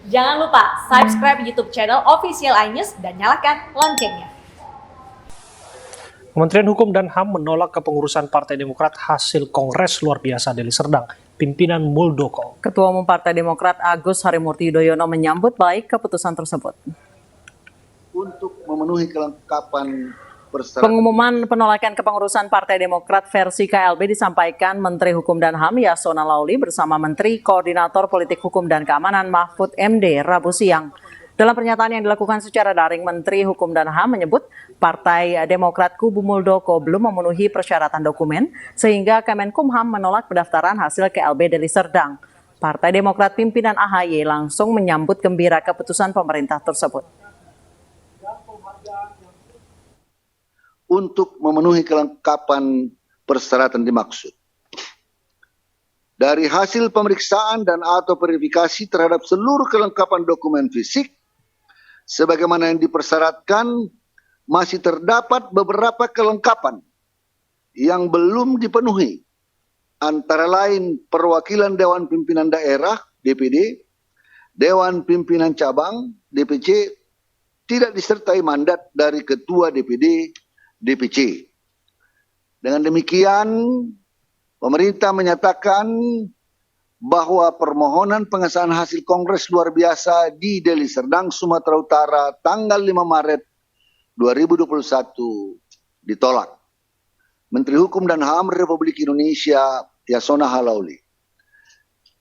Jangan lupa subscribe YouTube channel Official iNews dan nyalakan loncengnya. Kementerian Hukum dan HAM menolak kepengurusan Partai Demokrat hasil Kongres luar biasa Deli Serdang, pimpinan Muldoko. Ketua Umum Partai Demokrat Agus Harimurti Yudhoyono menyambut baik keputusan tersebut. Untuk memenuhi kelengkapan persyaratan. Pengumuman penolakan kepengurusan Partai Demokrat versi KLB disampaikan Menteri Hukum dan HAM Yasona Laoly bersama Menteri Koordinator Politik Hukum dan Keamanan Mahfud MD Rabu siang. Dalam pernyataan yang dilakukan secara daring, Menteri Hukum dan HAM menyebut Partai Demokrat Kubu Muldoko belum memenuhi persyaratan dokumen sehingga Kemenkumham menolak pendaftaran hasil KLB Deli Serdang. Partai Demokrat pimpinan AHY langsung menyambut gembira keputusan pemerintah tersebut. Untuk memenuhi kelengkapan persyaratan dimaksud. Dari hasil pemeriksaan dan atau verifikasi terhadap seluruh kelengkapan dokumen fisik, sebagaimana yang dipersyaratkan, masih terdapat beberapa kelengkapan yang belum dipenuhi, antara lain perwakilan Dewan Pimpinan Daerah, DPD, Dewan Pimpinan Cabang, DPC, tidak disertai mandat dari Ketua DPD, DPC. Dengan demikian, pemerintah menyatakan bahwa permohonan pengesahan hasil Kongres luar biasa di Deli Serdang, Sumatera Utara tanggal 5 Maret 2021 ditolak. Menteri Hukum dan HAM Republik Indonesia Yasona Laoly.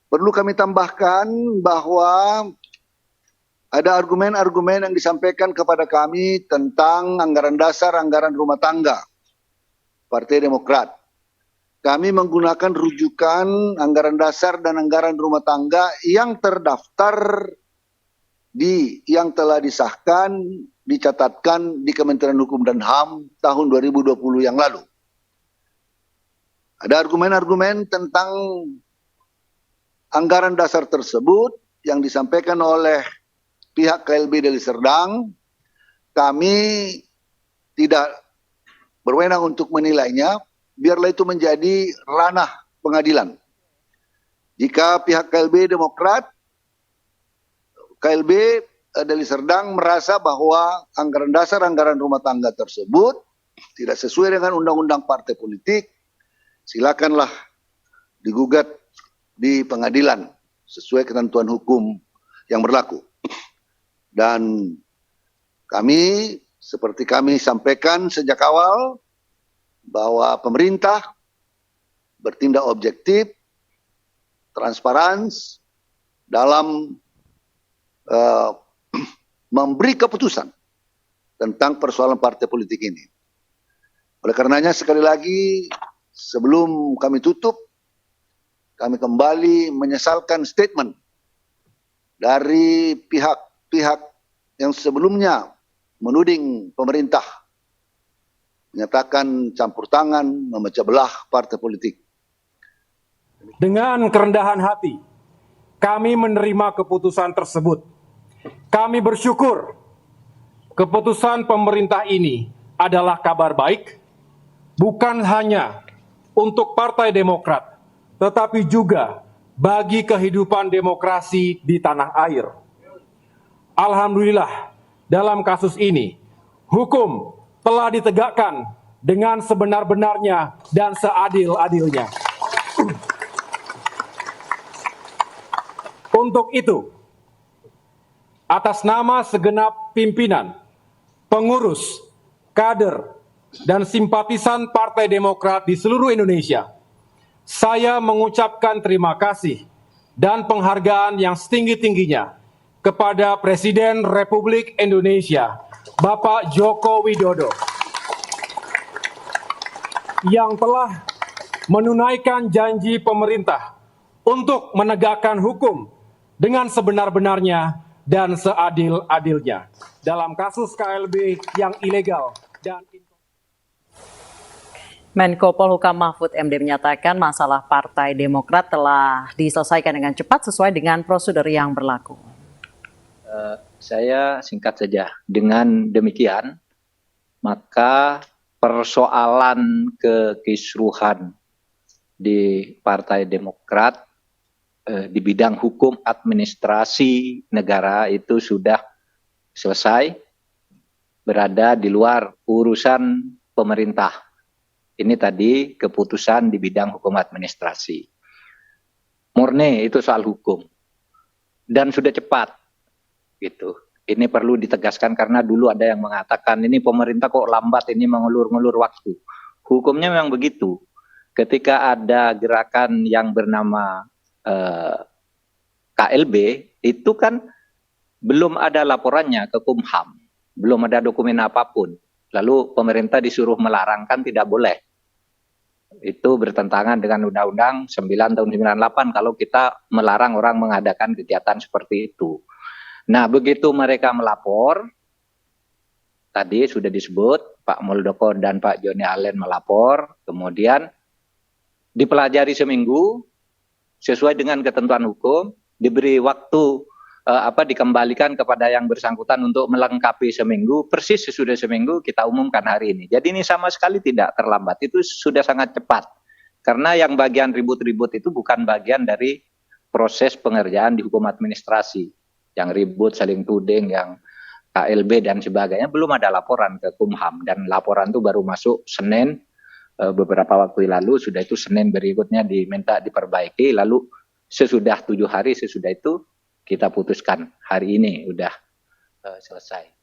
Perlu kami tambahkan bahwa ada argumen-argumen yang disampaikan kepada kami tentang anggaran dasar, anggaran rumah tangga Partai Demokrat. Kami menggunakan rujukan anggaran dasar dan anggaran rumah tangga yang terdaftar yang telah disahkan, dicatatkan di Kementerian Hukum dan HAM tahun 2020 yang lalu. Ada argumen-argumen tentang anggaran dasar tersebut yang disampaikan oleh pihak KLB Deli Serdang. Kami tidak berwenang untuk menilainya, biarlah itu menjadi ranah pengadilan. Jika pihak KLB Demokrat, KLB Deli Serdang merasa bahwa anggaran dasar, anggaran rumah tangga tersebut tidak sesuai dengan undang-undang partai politik, silakanlah digugat di pengadilan sesuai ketentuan hukum yang berlaku. Dan kami, seperti kami sampaikan sejak awal, bahwa pemerintah bertindak objektif, transparan dalam memberi keputusan tentang persoalan partai politik ini. Oleh karenanya sekali lagi, sebelum kami tutup, kami kembali menyesalkan statement dari pihak yang sebelumnya menuding pemerintah menyatakan campur tangan, memecah belah partai politik. Dengan kerendahan hati, kami menerima keputusan tersebut. Kami bersyukur keputusan pemerintah ini adalah kabar baik, bukan hanya untuk Partai Demokrat, tetapi juga bagi kehidupan demokrasi di tanah air. Alhamdulillah, dalam kasus ini, hukum telah ditegakkan dengan sebenar-benarnya dan seadil-adilnya. Untuk itu, atas nama segenap pimpinan, pengurus, kader, dan simpatisan Partai Demokrat di seluruh Indonesia, saya mengucapkan terima kasih dan penghargaan yang setinggi-tingginya kepada Presiden Republik Indonesia, Bapak Joko Widodo, yang telah menunaikan janji pemerintah untuk menegakkan hukum dengan sebenar-benarnya dan seadil-adilnya dalam kasus KLB yang ilegal dan Menko Polhukam Mahfud MD menyatakan masalah Partai Demokrat telah diselesaikan dengan cepat sesuai dengan prosedur yang berlaku. Saya singkat saja, dengan demikian maka persoalan kekisruhan di Partai Demokrat di bidang hukum administrasi negara itu sudah selesai, berada di luar urusan pemerintah. Ini tadi keputusan di bidang hukum administrasi. Murni itu soal hukum. Dan sudah cepat. Gitu. Ini perlu ditegaskan karena dulu ada yang mengatakan ini pemerintah kok lambat, ini mengulur-ngulur waktu. Hukumnya memang begitu. Ketika ada gerakan yang bernama KLB, itu kan belum ada laporannya ke Kumham. Belum ada dokumen apapun. Lalu pemerintah disuruh melarangkan tidak boleh. Itu bertentangan dengan Undang-Undang 9 tahun 98 kalau kita melarang orang mengadakan kegiatan seperti itu. Nah, begitu mereka melapor, tadi sudah disebut, Pak Muldoko dan Pak Joni Allen melapor, kemudian dipelajari seminggu, sesuai dengan ketentuan hukum, diberi waktu dikembalikan kepada yang bersangkutan untuk melengkapi seminggu, persis sesudah seminggu kita umumkan hari ini. Jadi ini sama sekali tidak terlambat, itu sudah sangat cepat. Karena yang bagian ribut-ribut itu bukan bagian dari proses pengerjaan di hukum administrasi. Yang ribut, saling tuding, yang KLB dan sebagainya, belum ada laporan ke Kumham. Dan laporan itu baru masuk Senin, beberapa waktu lalu, sudah itu Senin berikutnya diminta diperbaiki, lalu sesudah 7 hari sesudah itu kita putuskan hari ini udah selesai.